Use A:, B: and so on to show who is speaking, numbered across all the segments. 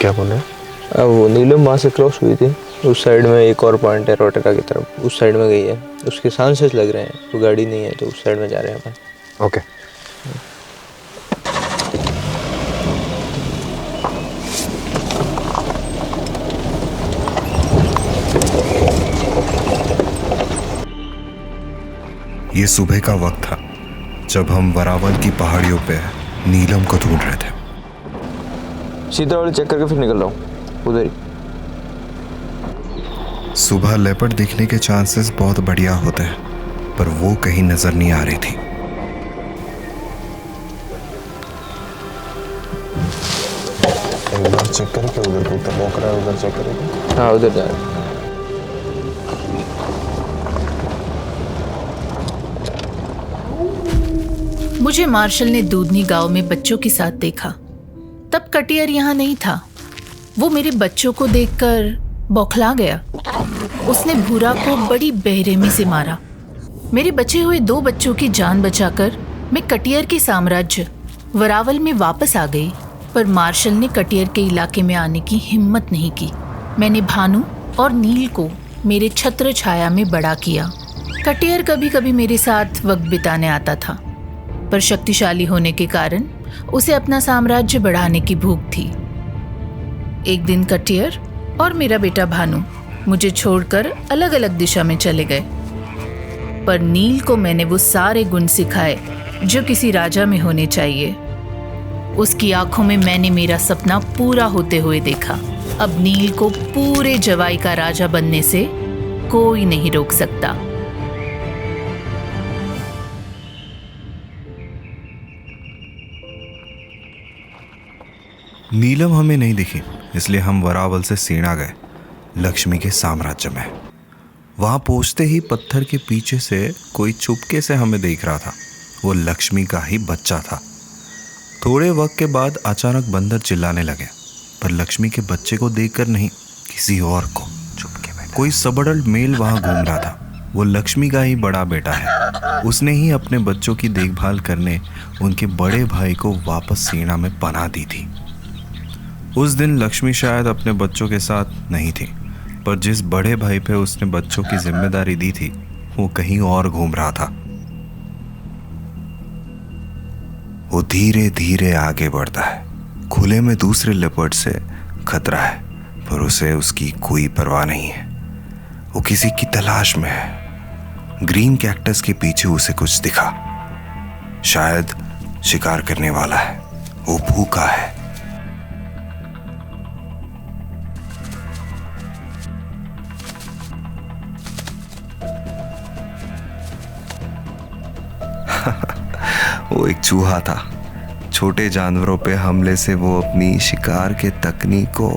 A: क्या बोले?
B: वो नीलम वहाँ से क्रॉस हुई थी, उस साइड में एक और पॉइंट है रोटेका की तरफ, उस साइड में गई है, उसके चांसेस लग रहे हैं, तो गाड़ी नहीं है तो उस साइड में जा रहे हैं अपन।
A: ओके।
C: ये सुबह का वक्त था जब हम वरावल की पहाड़ियों पे नीलम को ढूंढ रहे थे।
B: सीधा वाले चेक करके फिर निकल रहा हूँ उधर ही।
C: सुबह लेपर्ड दिखने के चांसेस बहुत बढ़िया होते हैं, पर वो कहीं नजर नहीं आ रही थी।
A: एक बार चेक करके उधर कुत्ता भौंक रहा है, उधर चेक करेगा।
B: हाँ उधर जा रहे हैं।
D: मुझे मार्शल ने दूधनी गांव में बच्चों के साथ देखा। तब कटियर यहाँ नहीं था। वो मेरे बच्चों को देखकर बौखला गया। उसने भूरा को बड़ी बेरहमी से मारा। मेरे बचे हुए 2 बच्चों की जान बचाकर मैं कटियर के साम्राज्य वरावल में वापस आ गई, पर मार्शल ने कटियर के इलाके में आने की हिम्मत नहीं की। मैंने भानु और नील को मेरे छत्र छाया में बड़ा किया। कटियर कभी कभी मेरे साथ वक्त बिताने आता था, पर शक्तिशाली होने के कारण उसे अपना साम्राज्य बढ़ाने की भूख थी। एक दिन कटियर और मेरा बेटा भानु मुझे छोड़कर अलग अलग दिशा में चले गए, पर नील को मैंने वो सारे गुण सिखाए जो किसी राजा में होने चाहिए। उसकी आंखों में मैंने मेरा सपना पूरा होते हुए देखा। अब नील को पूरे जवाई का राजा बनने से कोई नहीं रोक सकता।
C: नीलम हमें नहीं दिखी, इसलिए हम वरावल से सीणा गए लक्ष्मी के साम्राज्य में। वहां पहुंचते ही पत्थर के पीछे से कोई चुपके से हमें देख रहा था। वो लक्ष्मी का ही बच्चा था। थोड़े वक्त के बाद अचानक बंदर चिल्लाने लगे, पर लक्ष्मी के बच्चे को देखकर नहीं, किसी और को। चुपके बैठा कोई सबअडल्ट मेल वहां घूम रहा था। वो लक्ष्मी का ही बड़ा बेटा है। उसने ही अपने बच्चों की देखभाल करने उनके बड़े भाई को वापस सीणा में पनाह दी थी। उस दिन लक्ष्मी शायद अपने बच्चों के साथ नहीं थी, पर जिस बड़े भाई पे उसने बच्चों की जिम्मेदारी दी थी वो कहीं और घूम रहा था। वो धीरे धीरे आगे बढ़ता है। खुले में दूसरे लेपर्ड से खतरा है, पर उसे उसकी कोई परवाह नहीं है। वो किसी की तलाश में है। ग्रीन कैक्टस के पीछे उसे कुछ दिखा, शायद शिकार करने वाला है। वो भूखा है। वो एक चूहा था। छोटे जानवरों पे हमले से वो अपनी शिकार के तकनीक को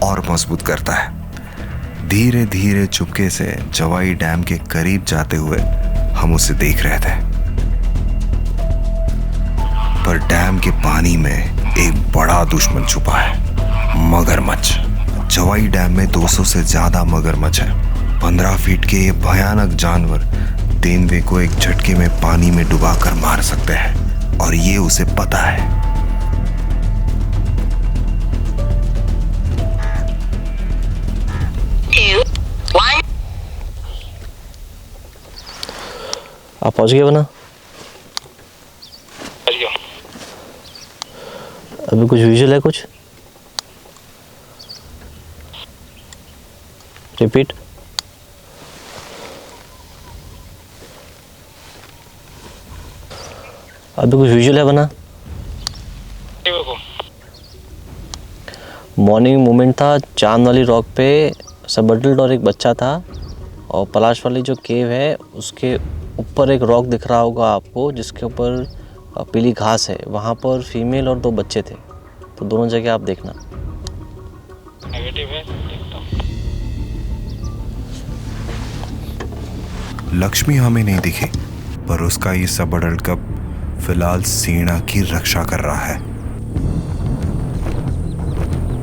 C: और मजबूत करता है। धीरे धीरे चुपके से जवाई डैम के करीब जाते हुए हम उसे देख रहे थे, पर डैम के पानी में एक बड़ा दुश्मन छुपा है, मगरमच्छ। जवाई डैम में 200 से ज्यादा मगरमच्छ है। 15 फीट के ये भयानक जानवर तेंदुए को एक झटके में पानी में डुबाकर मार सकते हैं, और ये उसे पता है।
E: आप पहुंच गए बना? अभी कुछ विजुअल है? कुछ रिपीट। अभी कुछ विजुअल है बना? मॉर्निंग मूवमेंट था चांद वाली रॉक पे, सबअडल्ट और एक बच्चा था, और पलाश वाली जो केव है उसके ऊपर एक रॉक दिख रहा होगा आपको, जिसके ऊपर पीली घास है। वहाँ पर फीमेल और 2 बच्चे थे, तो दोनों जगह आप देखना।
F: नेगेटिव है, देखता हूं।
C: लक्ष्मी हमें नहीं दिखी, पर उसका ये सबअडल्ट कप फिलहाल सीणा की रक्षा कर रहा है।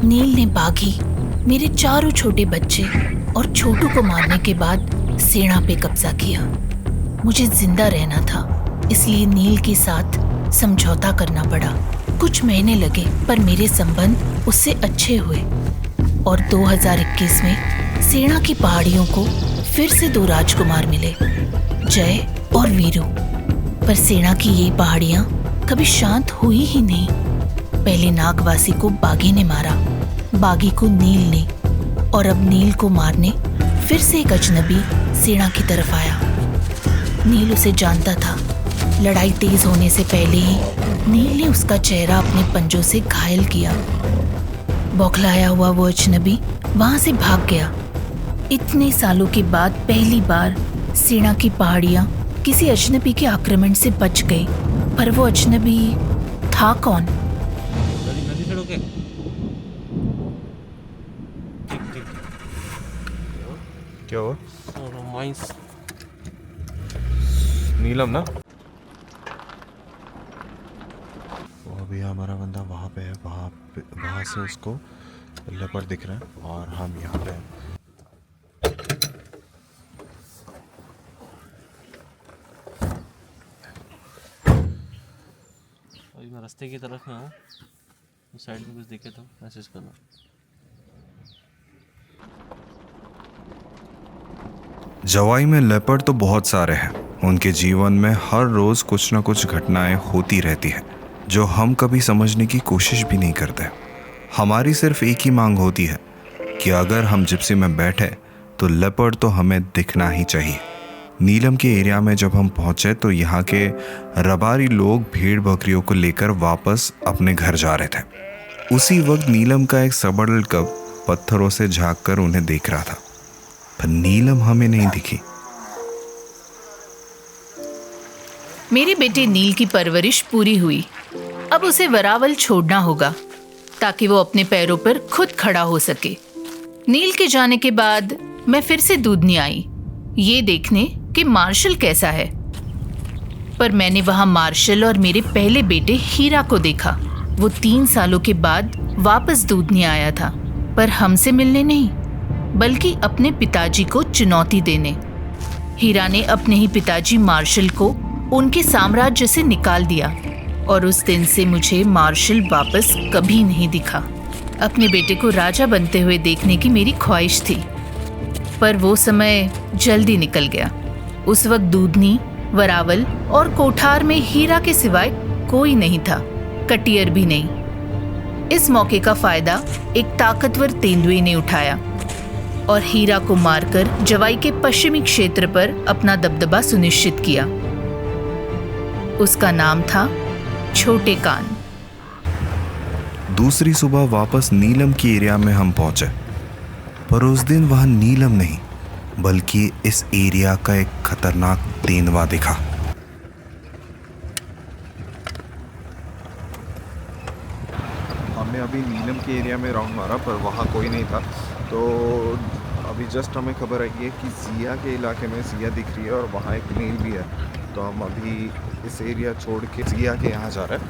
D: नील ने बागी मेरे 4 छोटे बच्चे और छोटू को मारने के बाद सेना पे कब्जा किया। मुझे जिंदा रहना था, इसलिए नील के साथ समझौता करना पड़ा। कुछ महीने लगे पर मेरे संबंध उससे अच्छे हुए और 2021 में सेना की पहाड़ियों को फिर से 2 राजकुमार मिले, जय और वीरू। पर सेना की ये पहाड़ियां कभी शांत हुई ही नहीं। पहले नागवासी को बागी ने मारा, बागी को नील ने, और अब नील को मारने फिर से एक अजनबी सेना की तरफ आया। नील उसे जानता था। लड़ाई तेज होने से पहले ही नील ने उसका चेहरा अपने पंजों से घायल किया। बौखलाया हुआ वो अजनबी वहां से भाग गया। इतने सालों के बाद पहली बार सेना की पहाड़ियां किसी अजनबी के आक्रमण से बच गई। पर वो अजनबी था कौन?
A: क्या हुआ? नीलम ना? वो अभी हमारा बंदा वहाँ पे है, वहाँ से उसको लेपर्ड दिख रहा है और हम यहाँ पे हैं।
E: अभी मैं रास्ते की तरफ में हूँ, उस साइड में कुछ दिखे तो मैसेज करना।
C: जवाई में लेपर्ड तो बहुत सारे हैं। उनके जीवन में हर रोज कुछ ना कुछ घटनाएं होती रहती है जो हम कभी समझने की कोशिश भी नहीं करते। हमारी सिर्फ एक ही मांग होती है कि अगर हम जिप्सी में बैठे तो लेपर्ड तो हमें दिखना ही चाहिए। नीलम के एरिया में जब हम पहुंचे तो यहाँ के रबारी लोग भेड़ बकरियों को लेकर वापस अपने घर जा रहे थे। उसी वक्त नीलम का एक सबडल कब पत्थरों से झाँक कर उन्हें देख रहा था, पर नीलम हमें नहीं दिखी।
D: मेरे बेटे नील की परवरिश पूरी हुई। अब उसे वरावल छोड़ना होगा ताकि वो अपने पैरों पर खुद खड़ा हो सके। नील के जाने के बाद मैं फिर से दूधनी आई, ये देखने कि मार्शल कैसा है। पर मैंने वहां मार्शल और मेरे पहले बेटे हीरा को देखा। वो 3 सालों के बाद वापस दूधनी आया था, पर हमसे मिलने नहीं बल्कि अपने पिताजी को चुनौती देने। हीरा ने अपने ही पिताजी मार्शल को उनके साम्राज्य से निकाल दिया और उस दिन से मुझे मार्शल वापस कभी नहीं दिखा। अपने बेटे को राजा बनते हुए देखने की मेरी ख्वाहिश थी, पर वो समय जल्दी निकल गया। उस वक्त दूधनी, वरावल और कोठार में हीरा के सिवाय कोई नहीं था, कटियर भी नहीं। इस मौके का फायदा एक ताकतवर तेंदुए ने उठाया और हीरा को मारकर जवाई के पश्चिमी क्षेत्र पर अपना दबदबा सुनिश्चित किया। उसका नाम था छोटे कान।
C: दूसरी सुबह वापस नीलम की एरिया में हम पहुंचे, पर उस दिन वहां नीलम नहीं बल्कि इस एरिया का एक खतरनाक तेंदुआ दिखा।
A: हमने अभी नीलम के एरिया में राउंड मारा पर वहाँ कोई नहीं था, तो अभी जस्ट हमें खबर आई है कि जिया के इलाके में जिया दिख रही है और वहाँ एक नील भी है। तो हम अभी इस एरिया छोड़ के जिया के यहाँ जा रहे हैं।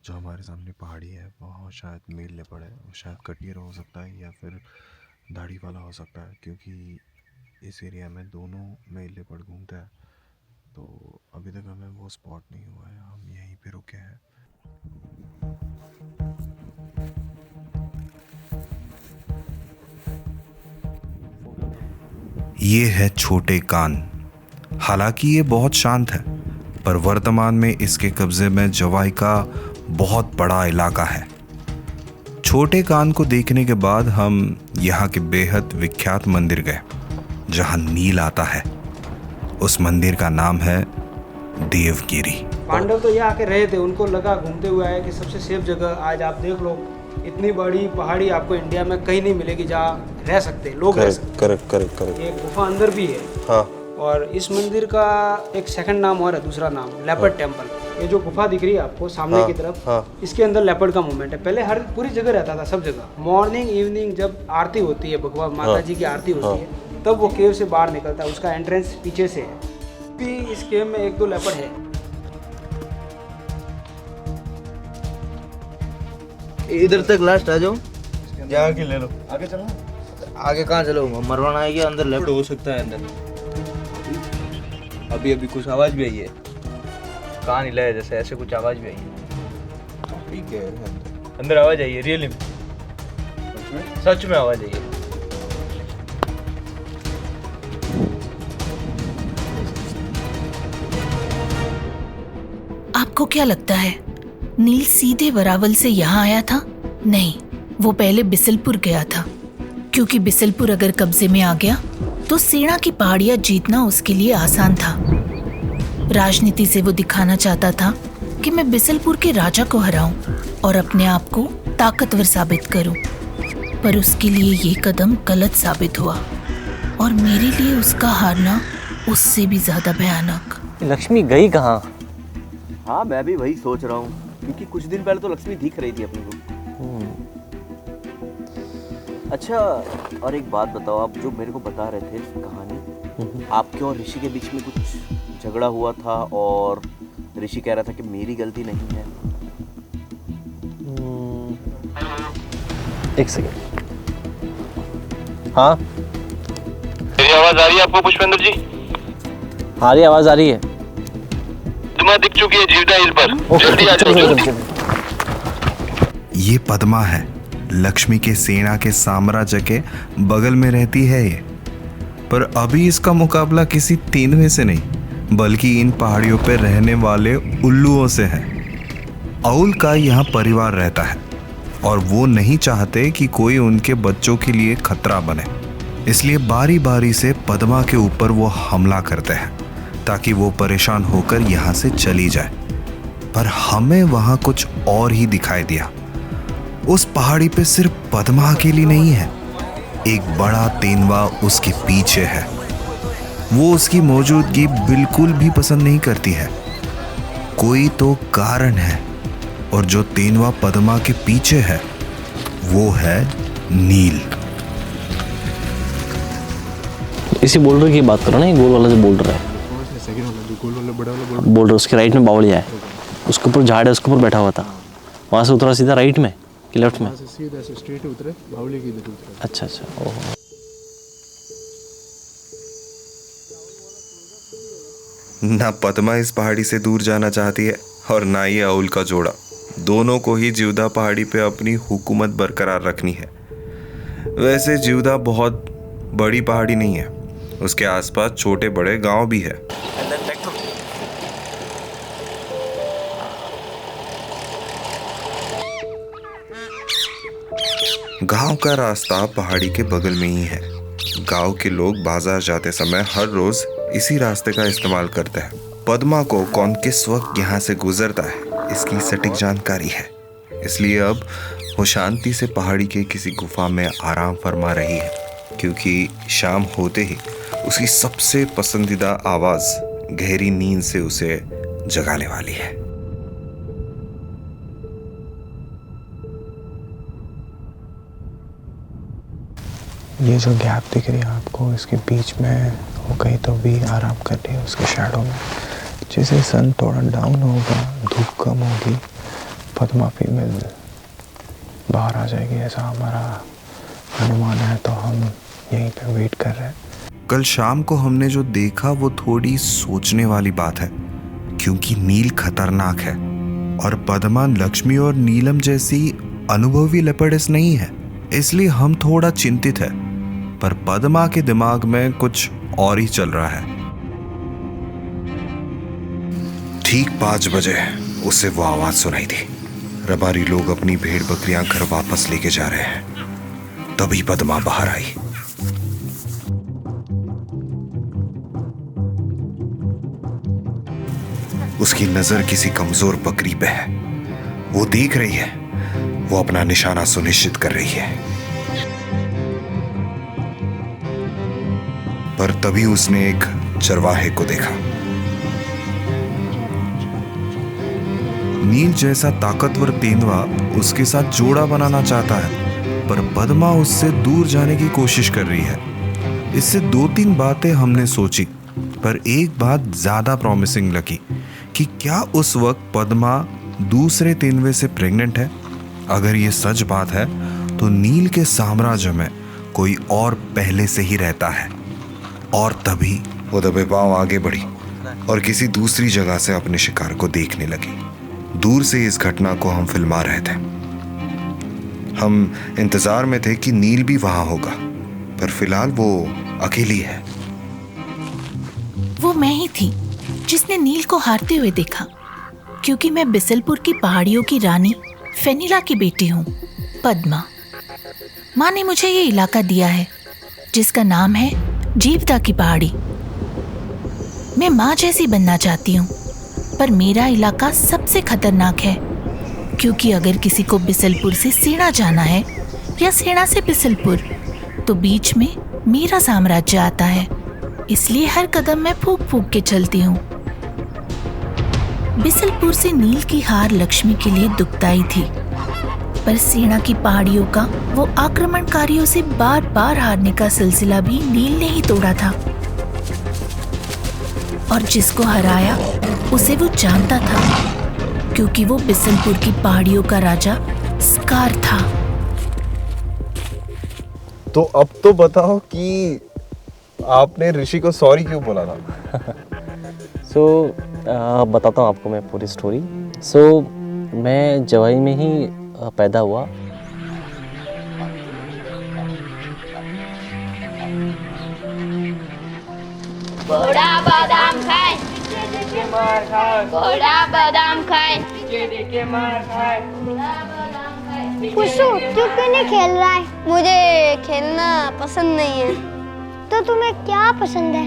A: जो हमारे सामने पहाड़ी है वहाँ शायद नील लेपर्ड है, वो शायद कटियर हो सकता है या फिर दाढ़ी वाला हो सकता है, क्योंकि इस एरिया में दोनों नील लेपर्ड घूमते हैं। तो अभी तक हमें वो स्पॉट नहीं हुआ है, हम यहीं पे रुके हैं।
C: ये है छोटे कान। हालांकि ये बहुत शांत है, पर वर्तमान में इसके कब्जे में जवाई का बहुत बड़ा इलाका है। छोटे कान को देखने के बाद हम यहाँ के बेहद विख्यात मंदिर गए जहाँ नील आता है। उस मंदिर का नाम है देवगिरी।
G: पांडव तो यहाँ आके रहे थे, उनको लगा घूमते हुए आया कि सबसे सेफ जगह। आज आप देख लो, इतनी बड़ी पहाड़ी आपको इंडिया में कहीं नहीं मिलेगी जहाँ रह सकते लोग रह सकते।
A: करेक्ट।
G: एक गुफा अंदर भी है।
A: हाँ।
G: और इस मंदिर का एक सेकंड नाम और है, दूसरा नाम लेपर्ड टेम्पल। ये जो गुफा दिख रही है आपको सामने की तरफ, इसके अंदर लेपर्ड का मूवमेंट है। पहले हर पूरी जगह रहता था, सब जगह। मॉर्निंग इवनिंग जब आरती होती है, भगवान माता जी की आरती होती है, तब वो केव से बाहर निकलता है। उसका एंट्रेंस पीछे से है। भी इस केव में 1-2 लेपर्ड है।
H: इधर तक लास्ट आ जाओ,
A: आगे ले लो। आगे चलना?
H: आगे कहाँ चलो, मरवाना है क्या? अंदर लेफ्ट हो सकता है अंदर। अभी कुछ आवाज भी आई है।
B: कान हिलाया जैसे, ऐसे कुछ आवाज भी आई है।
A: ठीक है
B: अंदर आवाज आई है, रियली में, सच में आवाज आई है।
D: आपको क्या लगता है नील सीधे वरावल से यहाँ आया था? नहीं, वो पहले बिसलपुर गया था, क्योंकि बिसलपुर अगर कब्जे में आ गया तो सेना की पहाड़ियां जीतना उसके लिए आसान था। राजनीति से वो दिखाना चाहता था कि मैं बिसलपुर के राजा को हराऊं और अपने आप को ताकतवर साबित करूं, पर उसके लिए ये कदम गलत साबित हुआ और मेरे लिए उसका हारना उससे भी ज्यादा भयानक।
E: लक्ष्मी गई कहाँ?
H: हाँ मैं भी वही सोच रहा हूँ, क्योंकि कुछ दिन पहले तो लक्ष्मी दिख रही थी अपने को। अच्छा, और एक बात बताओ, आप जो मेरे को बता रहे थे कहानी, आपके और ऋषि के बीच में कुछ झगड़ा हुआ था और ऋषि कह रहा था कि मेरी गलती नहीं है।
E: एक सेकेंड। हाँ
F: मेरी आवाज आ रही है आपको पुष्पेंद्र जी?
E: आ रही आवाज आ रही है।
F: पद्मा दिख चुकी है जीवदा हिल पर, जल्दी आ जाओ जल्दी।
C: ये पद्मा है, लक्ष्मी के सेना के साम्राज्य के बगल में रहती है ये। पर अभी इसका मुकाबला किसी तेंदुए से नहीं, बल्कि इन पहाड़ियों पर रहने वाले उल्लुओं से है। अउल का यहाँ परिवार रहता है और वो नहीं चाहते कि कोई उनके बच्चों के लिए खतरा बने, इसलिए बारी बारी से पद्मा के ऊपर वो हमला करते हैं ताकि वो परेशान होकर यहाँ से चली जाए। पर हमें वहाँ कुछ और ही दिखाई दिया। उस पहाड़ी पे सिर्फ पद्मा अकेली नहीं है, एक बड़ा तेंदुआ उसके पीछे है। वो उसकी मौजूदगी बिल्कुल भी पसंद नहीं करती है। कोई तो कारण है, और जो तेंदुआ पद्मा के पीछे है वो है नील।
E: इसी बोल्डर की बात करो ना, ये गोल वाला जो बोल्डर है, बोल्डर उसके राइट में बावलिया है, उसके ऊपर झाड़ है, उसके ऊपर बैठा हुआ था। वहाँ से उतरा सीधा राइट में कि लेफ्ट में?
A: सीधा से स्ट्रेट उतरे, बावली की इधर उतरे।
E: अच्छा अच्छा, ओहो।
C: ना पद्मा इस पहाड़ी से दूर जाना चाहती है और ना ही अउल का जोड़ा। दोनों को ही जीवदा पहाड़ी पे अपनी हुकूमत बरकरार रखनी है। वैसे जीवदा बहुत बड़ी पहाड़ी नहीं है, उसके आसपास छोटे बड़े गांव भी है। गांव का रास्ता पहाड़ी के बगल में ही है। गांव के लोग बाजार जाते समय हर रोज इसी रास्ते का इस्तेमाल करते हैं। पद्मा को कौन किस वक्त यहाँ से गुजरता है इसकी सटीक जानकारी है, इसलिए अब वो शांति से पहाड़ी के किसी गुफा में आराम फरमा रही है, क्योंकि शाम होते ही उसकी सबसे पसंदीदा आवाज गहरी नींद से उसे जगाने वाली है।
A: ये जो गैप दिख रही है आपको, इसके बीच में वो कहीं तो भी आराम कर रही है उसके शैडो में। जैसे सन थोड़ा डाउन होगा, धूप कम होगी, पद्मा फीमेल बाहर आ जाएगी, ऐसा हमारा अनुमान है। तो हम यहीं पे वेट कर रहे हैं।
C: कल शाम को हमने जो देखा वो थोड़ी सोचने वाली बात है, क्योंकि नील खतरनाक है और पद्मा लक्ष्मी और नीलम जैसी अनुभवी लेपर्डिस नहीं है, इसलिए हम थोड़ा चिंतित है। पर पद्मा के दिमाग में कुछ और ही चल रहा है। ठीक 5 बजे उसे वो आवाज सुनाई दी। रबारी लोग अपनी भेड़ बकरियां घर वापस लेके जा रहे हैं। तभी पद्मा बाहर आई। उसकी नजर किसी कमजोर बकरी पे है। वो देख रही है, वो अपना निशाना सुनिश्चित कर रही है। पर तभी उसने एक चरवाहे को देखा। नील जैसा ताकतवर तेंदुआ उसके साथ जोड़ा बनाना चाहता है, पर पद्मा उससे दूर जाने की कोशिश कर रही है। इससे 2-3 बातें हमने सोची, पर एक बात ज्यादा प्रॉमिसिंग लगी कि क्या उस वक्त पद्मा दूसरे तेंदुए से प्रेग्नेंट है। अगर ये सच बात है तो नील के साम्राज्य में कोई और पहले से ही रहता है। और तभी वो दबे पांव आगे बढ़ी और किसी दूसरी जगह से अपने शिकार को देखने लगी। दूर से इस घटना को हम फिल्मा रहे थे। हम इंतजार में थे कि नील भी वहां होगा, पर फिलहाल वो अकेली है।
D: वो मैं ही थी जिसने नील को हारते हुए देखा, क्योंकि मैं बिसलपुर की पहाड़ियों की रानी फेनिला की बेटी हूँ, पद्मा। माँ ने मुझे ये इलाका दिया है जिसका नाम है जीवदा की पहाड़ी। मैं माँ जैसी बनना चाहती हूँ, पर मेरा इलाका सबसे खतरनाक है, क्योंकि अगर किसी को बिसलपुर से सेना जाना है या सेना से बिसलपुर, तो बीच में मेरा साम्राज्य आता है। इसलिए हर कदम मैं फूंक फूंक के चलती हूँ। बिसलपुर से नील की हार लक्ष्मी के लिए दुखदाई थी, पर सेना की पहाड़ियों का वो आक्रमणकारियों से बार बार हारने का सिलसिला भी नील ने ही तोड़ा था। और जिसको हराया उसे वो जानता था, क्योंकि वो बिसलपुर की पहाड़ियों का राजा स्कार था।
A: तो अब तो बताओ कि आपने ऋषि को सॉरी क्यों बोला था?
E: बताता हूँ आपको मैं पूरी स्टोरी। मैं जवाई में ही पैदा हुआ।
I: घोड़ा बादाम खाए, घोड़ा बादाम खाए,
J: कुशु, तू क्यों नहीं खेल रहा है?
I: मुझे खेलना पसंद नहीं है।
J: तो तुम्हें क्या पसंद है?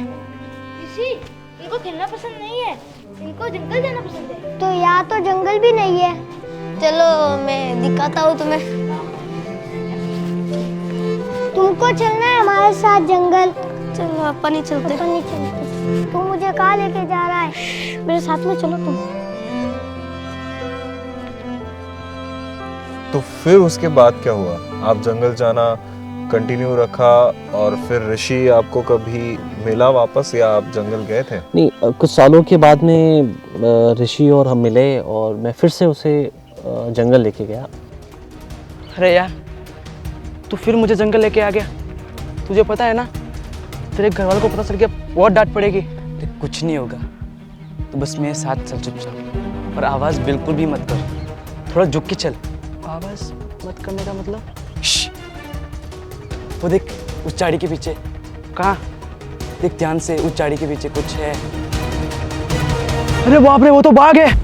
I: इनको खेलना पसंद नहीं है, इनको जंगल जाना पसंद है।
J: तो यहाँ तो जंगल भी नहीं है।
I: चलो मैं दिखाता हूँ तुम्हें।
J: तुमको चलना है हमारे साथ जंगल?
I: चलो अपन ही चलते।
J: अपन नहीं चलते। तू मुझे कहाँ लेके जा रहा है?
I: मेरे साथ में चलो तुम।
A: तो फिर उसके बाद क्या हुआ? आप जंगल जाना कंटिन्यू रखा और फिर ऋषि आपको कभी मिला वापस, या आप जंगल गए थे?
E: नहीं, कुछ सालों के बाद में ऋषि और हम मिले और मैं फिर से उसे जंगल लेके गया।
K: अरे यार, तू फिर मुझे जंगल लेके आ गया। तुझे पता है ना, तेरे घर वालों को पता चल गया बहुत डांट पड़ेगी। कुछ नहीं होगा, तो बस मेरे साथ चल चुपचाप, और आवाज़ बिल्कुल भी मत कर। थोड़ा झुक के चल। आवाज़ मत करने का मतलब? वो देख उस झाड़ी के पीछे। कहाँ? देख ध्यान से, उस झाड़ी के पीछे कुछ है। अरे बाप रे, वो तो बाघ है।